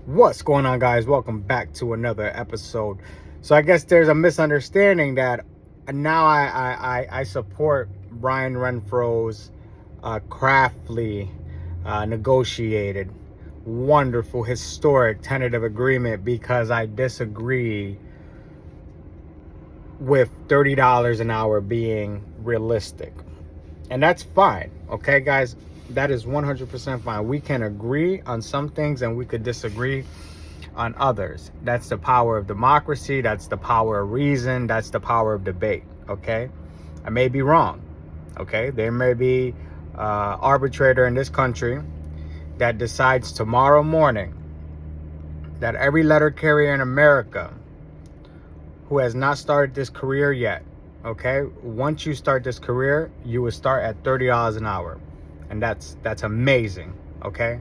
What's going on, guys? Welcome back to another episode. So I guess there's a misunderstanding that now I support Brian Renfro's craftily negotiated, wonderful, historic tentative agreement because I disagree with $30 an hour being realistic. And that's fine, okay, guys? That is 100% fine. We can agree on some things and we could disagree on others. That's the power of democracy. That's the power of reason. That's the power of debate, okay? I may be wrong, okay? There may be an arbitrator in this country that decides tomorrow morning that every letter carrier in America who has not started this career yet, okay, once you start this career, you will start at $30 an hour. And that's amazing, okay?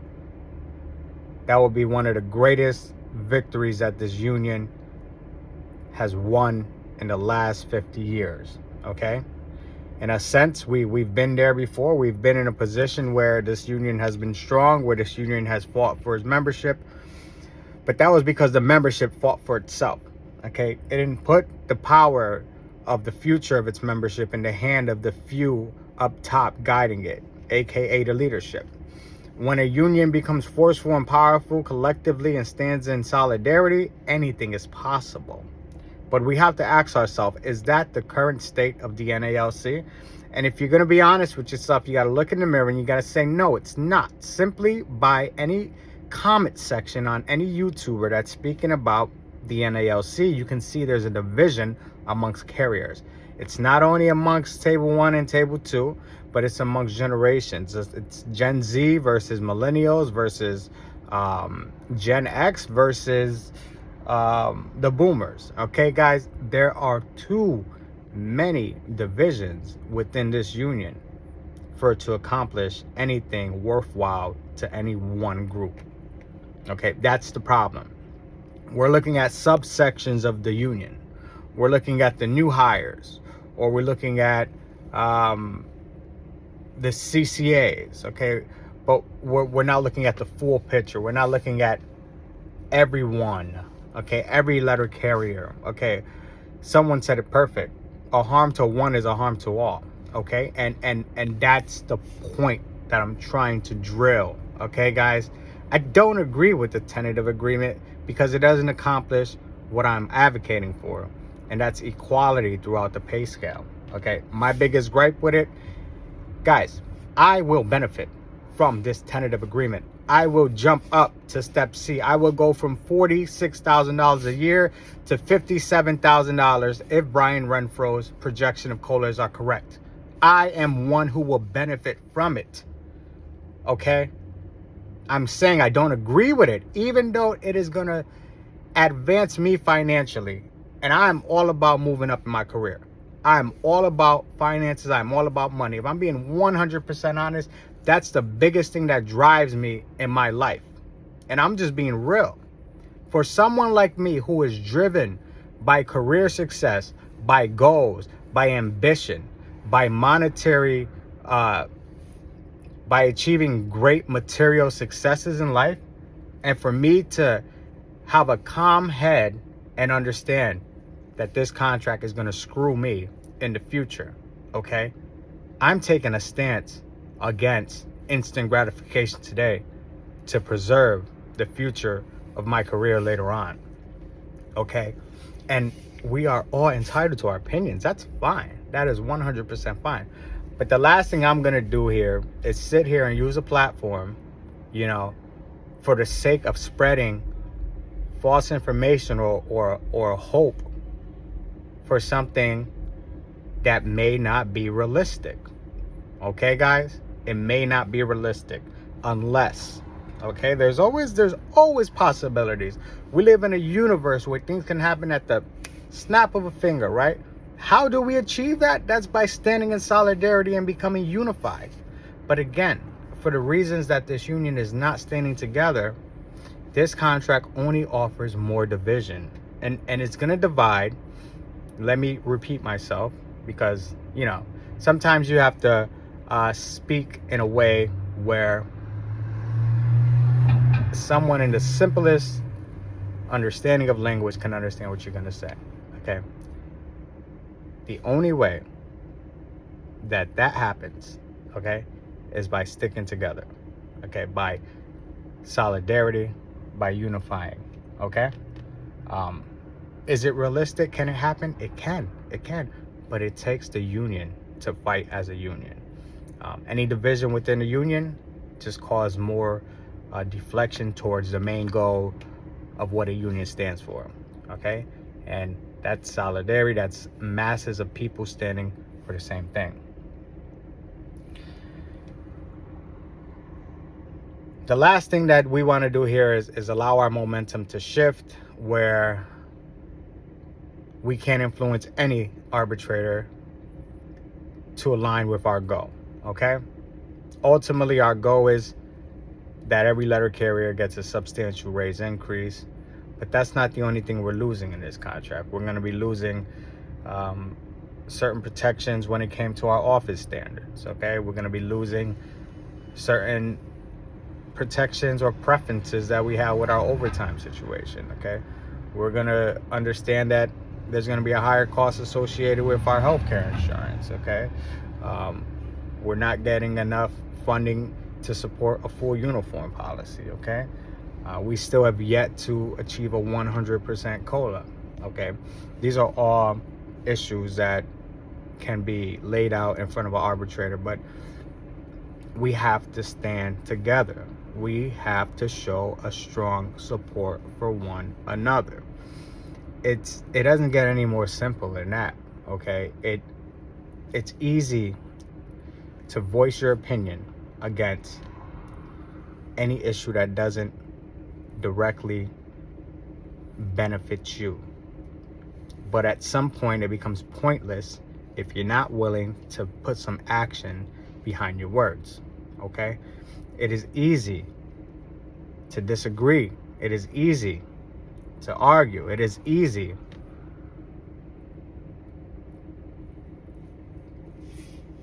That will be one of the greatest victories that this union has won in the last 50 years, okay? In a sense, we've been there before. We've been in a position where this union has been strong, where this union has fought for its membership. But that was because the membership fought for itself, okay? It didn't put the power of the future of its membership in the hand of the few up top guiding it, aka the leadership. When a union becomes forceful and powerful collectively and stands in solidarity, anything is possible. But we have to ask ourselves, is that the current state of the NALC? And if you're going to be honest with yourself, you got to look in the mirror and you got to say, no, it's not. Simply by any comment section on any YouTuber that's speaking about the NALC, you can see there's a division amongst carriers. It's not only amongst table 1 and table 2, but it's amongst generations. It's Gen Z versus millennials versus Gen X versus the boomers. Okay, guys, there are too many divisions within this union for it to accomplish anything worthwhile to any one group. Okay, that's the problem. We're looking at subsections of the union. We're looking at the new hires, or we're looking at the CCAs, okay? But we're not looking at the full picture. We're not looking at everyone, okay? Every letter carrier, okay? Someone said it perfect. A harm to one is a harm to all, okay? And that's the point that I'm trying to drill, okay, guys? I don't agree with the tentative agreement because it doesn't accomplish what I'm advocating for, and that's equality throughout the pay scale, okay? My biggest gripe with it, guys, I will benefit from this tentative agreement. I will jump up to step C. I will go from $46,000 a year to $57,000 if Brian Renfro's projection of COLAs are correct. I am one who will benefit from it, okay? I'm saying I don't agree with it, even though it is going to advance me financially. And I'm all about moving up in my career. I'm all about finances. I'm all about money. If I'm being 100% honest, that's the biggest thing that drives me in my life. And I'm just being real. For someone like me who is driven by career success, by goals, by ambition, by monetary, by achieving great material successes in life, and for me to have a calm head and understand that this contract is going to screw me in the future, okay? I'm taking a stance against instant gratification today to preserve the future of my career later on, okay? And we are all entitled to our opinions. That's fine. That is 100% fine. But the last thing I'm going to do here is sit here and use a platform, you know, for the sake of spreading false information or hope for something that may not be realistic. Okay, guys? It may not be realistic unless, okay? There's always possibilities. We live in a universe where things can happen at the snap of a finger, right? How do we achieve that? That's by standing in solidarity and becoming unified. But again, for the reasons that this union is not standing together, this contract only offers more division. And it's going to divide. Let me repeat myself because, you know, sometimes you have to speak in a way where someone in the simplest understanding of language can understand what you're going to say. Okay. The only way that happens, okay, is by sticking together. Okay. By solidarity, by unifying. Okay. Is it realistic? Can it happen? It can. But it takes the union to fight as a union. Any division within the union just cause more deflection towards the main goal of what a union stands for. Okay. And that's solidarity. That's masses of people standing for the same thing. The last thing that we want to do here is allow our momentum to shift, where we can't influence any arbitrator to align with our goal. Okay. Ultimately, our goal is that every letter carrier gets a substantial raise increase, but that's not the only thing we're losing in this contract. We're going to be losing certain protections when it came to our office standards. Okay. We're going to be losing certain protections or preferences that we have with our overtime situation. Okay. We're going to understand that there's going to be a higher cost associated with our healthcare insurance. Okay. We're not getting enough funding to support a full uniform policy. Okay. We still have yet to achieve a 100% COLA. Okay. These are all issues that can be laid out in front of an arbitrator, but we have to stand together. We have to show a strong support for one another. It doesn't get any more simple than that. Okay. It's easy to voice your opinion against any issue that doesn't directly benefit you. But at some point it becomes pointless if you're not willing to put some action behind your words. Okay? It is easy to disagree. It is easy to argue. It is easy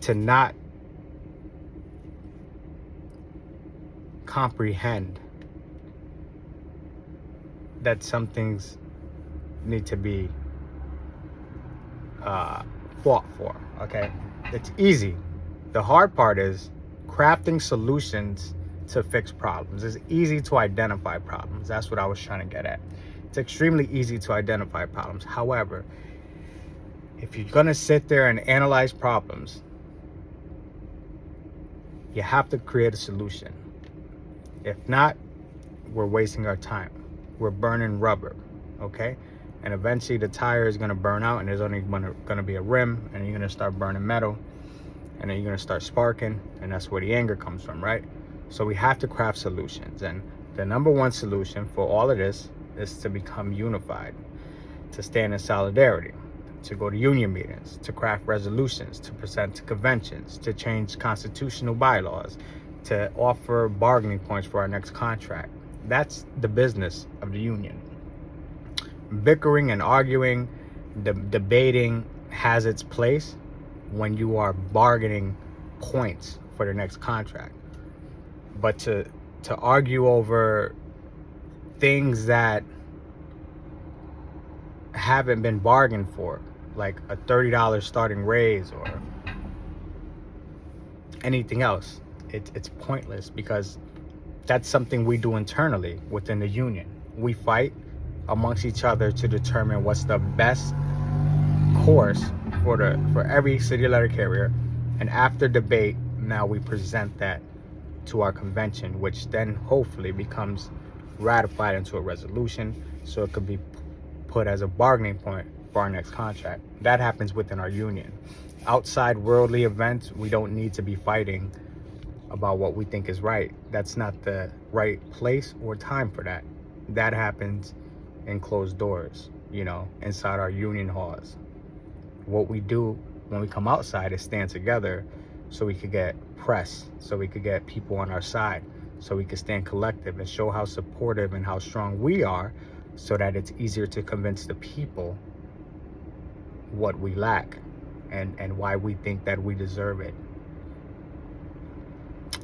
to not comprehend that some things need to be fought for. Okay, it's easy. The hard part is crafting solutions to fix problems. It's easy to identify problems. That's what I was trying to get at. It's extremely easy to identify problems. However, if you're gonna sit there and analyze problems, you have to create a solution. If not, we're wasting our time. We're burning rubber. Okay? And eventually the tire is going to burn out, and there's only going to be a rim, and you're going to start burning metal, and then you're going to start sparking, and that's where the anger comes from, right? So we have to craft solutions, and the number one solution for all of this is to become unified, to stand in solidarity, to go to union meetings, to craft resolutions, to present to conventions, to change constitutional bylaws, to offer bargaining points for our next contract. That's the business of the union. Bickering and arguing, debating has its place when you are bargaining points for the next contract. But to argue over things that haven't been bargained for, like a $30 starting raise or anything else, it's pointless, because that's something we do internally within the union. We fight amongst each other to determine what's the best course for every city letter carrier, and after debate, now we present that to our convention, which then hopefully becomes ratified into a resolution, so it could be put as a bargaining point for our next contract. That happens within our union. Outside worldly events, we don't need to be fighting about what we think is right. That's not the right place or time for that. That happens in closed doors, inside our union halls. What we do when we come outside is stand together, so we could get press, so we could get people on our side, so we could stand collective and show how supportive and how strong we are, so that it's easier to convince the people what we lack and why we think that we deserve it.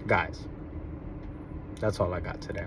Guys, that's all I got today.